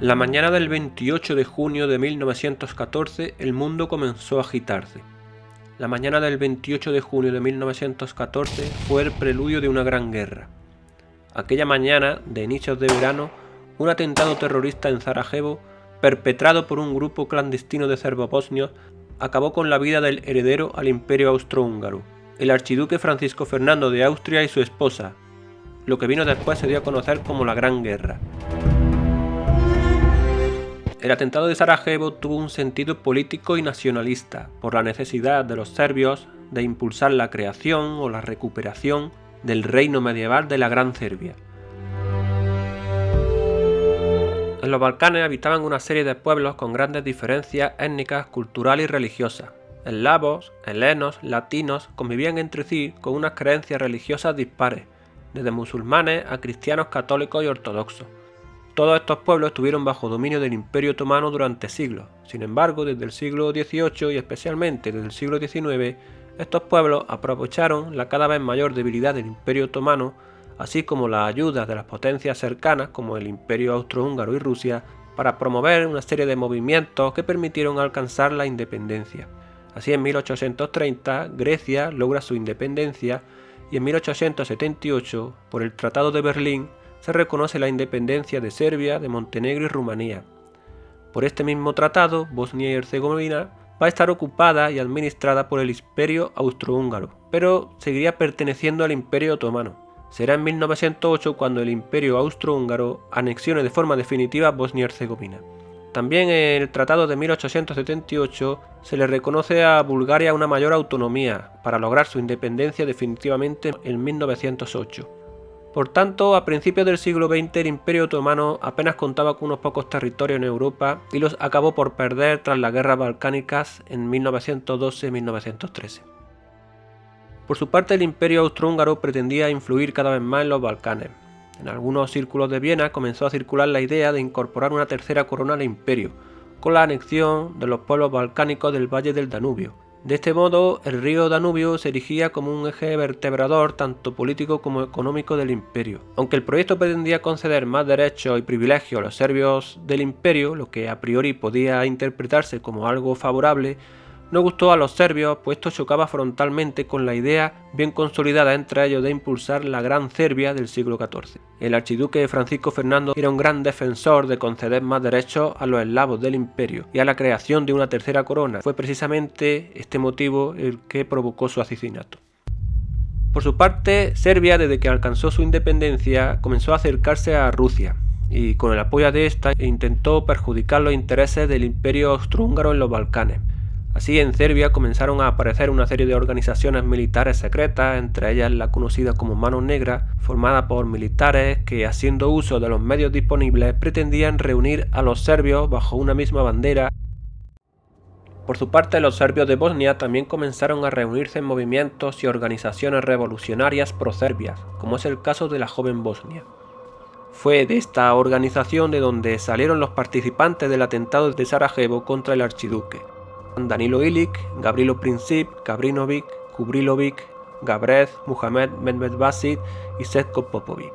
La mañana del 28 de junio de 1914 el mundo comenzó a agitarse. La mañana del 28 de junio de 1914 fue el preludio de una gran guerra. Aquella mañana, de inicios de verano, un atentado terrorista en Sarajevo, perpetrado por un grupo clandestino de serbobosnios, acabó con la vida del heredero al Imperio Austrohúngaro, el archiduque Francisco Fernando de Austria y su esposa. Lo que vino después se dio a conocer como la Gran Guerra. El atentado de Sarajevo tuvo un sentido político y nacionalista, por la necesidad de los serbios de impulsar la creación o la recuperación del reino medieval de la Gran Serbia. En los Balcanes habitaban una serie de pueblos con grandes diferencias étnicas, culturales y religiosas. Eslavos, helenos, latinos convivían entre sí con unas creencias religiosas dispares, desde musulmanes a cristianos católicos y ortodoxos. Todos estos pueblos estuvieron bajo dominio del Imperio Otomano durante siglos. Sin embargo, desde el siglo XVIII y especialmente desde el siglo XIX, estos pueblos aprovecharon la cada vez mayor debilidad del Imperio Otomano, así como la ayuda de las potencias cercanas como el Imperio Austrohúngaro y Rusia, para promover una serie de movimientos que permitieron alcanzar la independencia. Así, en 1830, Grecia logra su independencia y en 1878, por el Tratado de Berlín, se reconoce la independencia de Serbia, de Montenegro y Rumanía. Por este mismo tratado, Bosnia y Herzegovina va a estar ocupada y administrada por el Imperio Austrohúngaro, pero seguiría perteneciendo al Imperio Otomano. Será en 1908 cuando el Imperio Austrohúngaro anexione de forma definitiva Bosnia y Herzegovina. También en el Tratado de 1878 se le reconoce a Bulgaria una mayor autonomía para lograr su independencia definitivamente en 1908. Por tanto, a principios del siglo XX el Imperio Otomano apenas contaba con unos pocos territorios en Europa y los acabó por perder tras las guerras balcánicas en 1912-1913. Por su parte, el Imperio Austrohúngaro pretendía influir cada vez más en los Balcanes. En algunos círculos de Viena comenzó a circular la idea de incorporar una tercera corona al imperio, con la anexión de los pueblos balcánicos del Valle del Danubio. De este modo, el río Danubio se erigía como un eje vertebrador tanto político como económico del imperio. Aunque el proyecto pretendía conceder más derechos y privilegios a los serbios del imperio, lo que a priori podía interpretarse como algo favorable, no gustó a los serbios, pues esto chocaba frontalmente con la idea bien consolidada entre ellos de impulsar la Gran Serbia del siglo XIV. El archiduque Francisco Fernando era un gran defensor de conceder más derechos a los eslavos del imperio y a la creación de una tercera corona. Fue precisamente este motivo el que provocó su asesinato. Por su parte, Serbia, desde que alcanzó su independencia, comenzó a acercarse a Rusia y con el apoyo de esta intentó perjudicar los intereses del imperio austrohúngaro en los Balcanes. Así, en Serbia comenzaron a aparecer una serie de organizaciones militares secretas, entre ellas la conocida como Mano Negra, formada por militares que, haciendo uso de los medios disponibles, pretendían reunir a los serbios bajo una misma bandera. Por su parte, los serbios de Bosnia también comenzaron a reunirse en movimientos y organizaciones revolucionarias pro-serbias, como es el caso de la Joven Bosnia. Fue de esta organización de donde salieron los participantes del atentado de Sarajevo contra el archiduque: Danilo Ilić, Gavrilo Princip, Gabrinović, Kubrilović, Gabrev, Muhamed Medvedvašić y Željko Popović.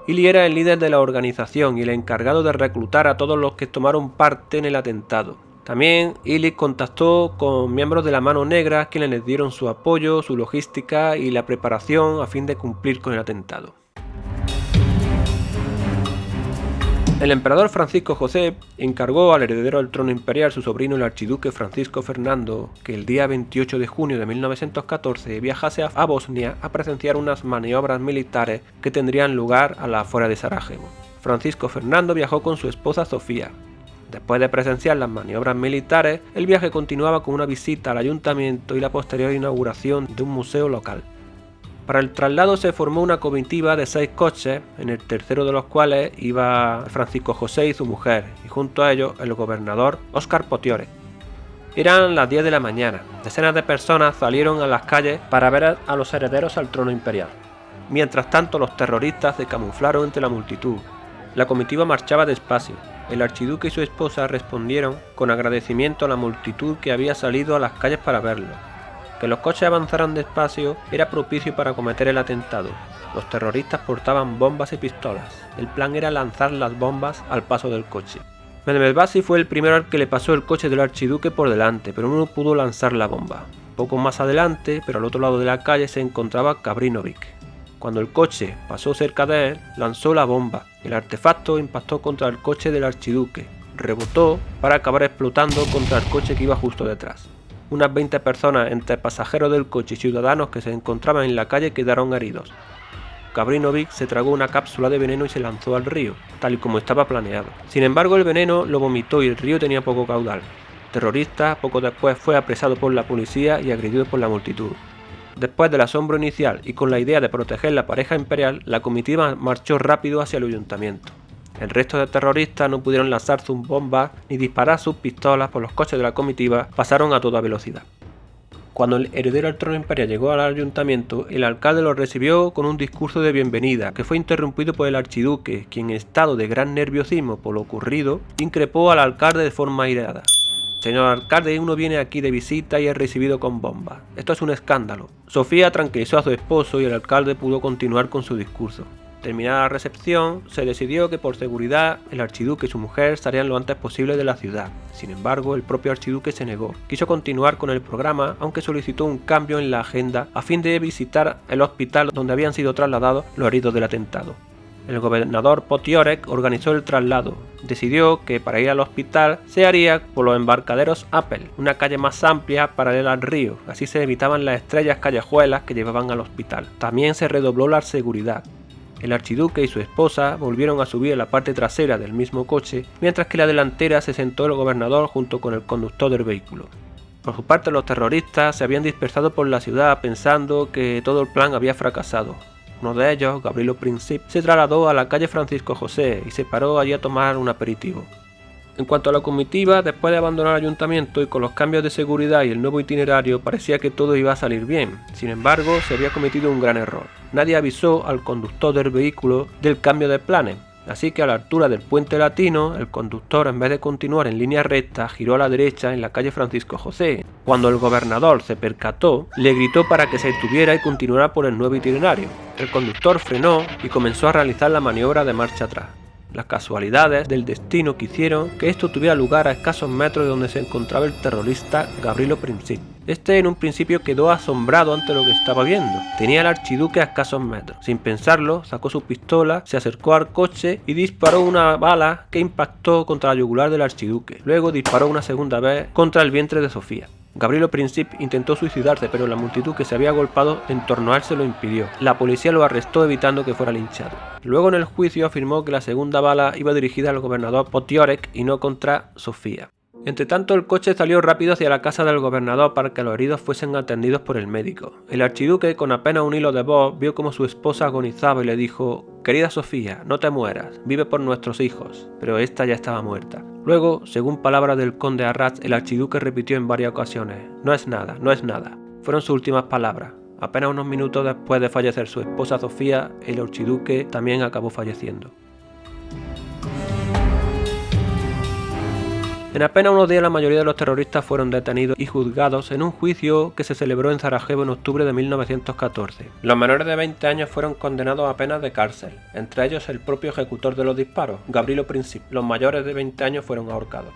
Ilić era el líder de la organización y el encargado de reclutar a todos los que tomaron parte en el atentado. También Ilić contactó con miembros de la Mano Negra, quienes les dieron su apoyo, su logística y la preparación a fin de cumplir con el atentado. El emperador Francisco José encargó al heredero al trono imperial, su sobrino el archiduque Francisco Fernando, que el día 28 de junio de 1914 viajase a Bosnia a presenciar unas maniobras militares que tendrían lugar a las afueras de Sarajevo. Francisco Fernando viajó con su esposa Sofía. Después de presenciar las maniobras militares, el viaje continuaba con una visita al ayuntamiento y la posterior inauguración de un museo local. Para el traslado se formó una comitiva de 6 coches, en el tercero de los cuales iba Francisco José y su mujer, y junto a ellos el gobernador Óscar Potiore. Eran las 10 de la mañana. Decenas de personas salieron a las calles para ver a los herederos al trono imperial. Mientras tanto, los terroristas se camuflaron entre la multitud. La comitiva marchaba despacio. El archiduque y su esposa respondieron con agradecimiento a la multitud que había salido a las calles para verlo. Que los coches avanzaran despacio era propicio para cometer el atentado, Los terroristas portaban bombas y pistolas. El plan era lanzar las bombas al paso del coche. Mehmet Basi fue el primero al que le pasó el coche del archiduque por delante, pero no pudo lanzar la bomba. Poco más adelante, pero al otro lado de la calle, se encontraba Gavrinović. Cuando el coche pasó cerca de él, lanzó la bomba. El artefacto impactó contra el coche del archiduque, rebotó para acabar explotando contra el coche que iba justo detrás. Unas 20 personas, entre pasajeros del coche y ciudadanos que se encontraban en la calle, quedaron heridos. Gavrinović se tragó una cápsula de veneno y se lanzó al río, tal y como estaba planeado. Sin embargo, el veneno lo vomitó y el río tenía poco caudal. El terrorista poco después fue apresado por la policía y agredido por la multitud. Después del asombro inicial y con la idea de proteger la pareja imperial, la comitiva marchó rápido hacia el ayuntamiento. El resto de terroristas no pudieron lanzar sus bombas ni disparar sus pistolas, por los coches de la comitiva pasaron a toda velocidad. Cuando el heredero al trono imperial llegó al ayuntamiento, el alcalde lo recibió con un discurso de bienvenida, que fue interrumpido por el archiduque, quien, en estado de gran nerviosismo por lo ocurrido, increpó al alcalde de forma airada. Señor alcalde, uno viene aquí de visita y es recibido con bombas. Esto es un escándalo. Sofía tranquilizó a su esposo y el alcalde pudo continuar con su discurso. Terminada la recepción, se decidió que por seguridad el archiduque y su mujer salían lo antes posible de la ciudad. Sin embargo, el propio archiduque se negó. Quiso continuar con el programa, aunque solicitó un cambio en la agenda a fin de visitar el hospital donde habían sido trasladados los heridos del atentado. El gobernador Potiorek organizó el traslado. Decidió que para ir al hospital se haría por los embarcaderos Apple, una calle más amplia paralela al río. Así se evitaban las estrechas callejuelas que llevaban al hospital. También se redobló la seguridad. El archiduque y su esposa volvieron a subir a la parte trasera del mismo coche, mientras que en la delantera se sentó el gobernador junto con el conductor del vehículo. Por su parte, los terroristas se habían dispersado por la ciudad pensando que todo el plan había fracasado. Uno de ellos, Gavrilo Princip, se trasladó a la calle Francisco José y se paró allí a tomar un aperitivo. En cuanto a la comitiva, después de abandonar el ayuntamiento y con los cambios de seguridad y el nuevo itinerario, parecía que todo iba a salir bien. Sin embargo, se había cometido un gran error. Nadie avisó al conductor del vehículo del cambio de planes. Así que a la altura del puente latino, el conductor, en vez de continuar en línea recta, giró a la derecha en la calle Francisco José. Cuando el gobernador se percató, le gritó para que se detuviera y continuara por el nuevo itinerario. El conductor frenó y comenzó a realizar la maniobra de marcha atrás. Las casualidades del destino quisieron que esto tuviera lugar a escasos metros de donde se encontraba el terrorista Gavrilo Princip. Este en un principio quedó asombrado ante lo que estaba viendo. Tenía al archiduque a escasos metros. Sin pensarlo, sacó su pistola, se acercó al coche y disparó una bala que impactó contra la yugular del archiduque. Luego disparó una segunda vez contra el vientre de Sofía. Gavrilo Princip intentó suicidarse, pero la multitud que se había agolpado en torno a él se lo impidió. La policía lo arrestó evitando que fuera linchado. Luego en el juicio afirmó que la segunda bala iba dirigida al gobernador Potiorek y no contra Sofía. Entretanto, el coche salió rápido hacia la casa del gobernador para que los heridos fuesen atendidos por el médico. El archiduque, con apenas un hilo de voz, vio como su esposa agonizaba y le dijo: «Querida Sofía, no te mueras, vive por nuestros hijos», pero esta ya estaba muerta. Luego, según palabras del conde Arras, el archiduque repitió en varias ocasiones: «No es nada, no es nada». Fueron sus últimas palabras. Apenas unos minutos después de fallecer su esposa Sofía, el archiduque también acabó falleciendo. En apenas unos días la mayoría de los terroristas fueron detenidos y juzgados en un juicio que se celebró en Sarajevo en octubre de 1914. Los menores de 20 años fueron condenados a penas de cárcel, entre ellos el propio ejecutor de los disparos, Gavrilo Princip. Los mayores de 20 años fueron ahorcados.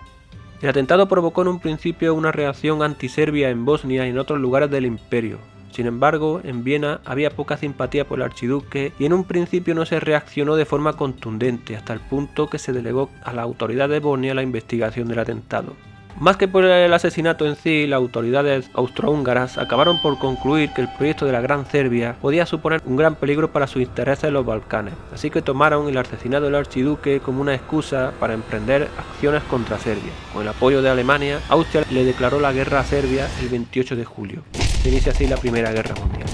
El atentado provocó en un principio una reacción antiserbia en Bosnia y en otros lugares del imperio. Sin embargo, en Viena había poca simpatía por el archiduque y en un principio no se reaccionó de forma contundente, hasta el punto que se delegó a la autoridad de Bosnia la investigación del atentado. Más que por el asesinato en sí, las autoridades austrohúngaras acabaron por concluir que el proyecto de la Gran Serbia podía suponer un gran peligro para sus intereses en los Balcanes, así que tomaron el asesinato del archiduque como una excusa para emprender acciones contra Serbia. Con el apoyo de Alemania, Austria le declaró la guerra a Serbia el 28 de julio. Se inicia así la Primera Guerra Mundial.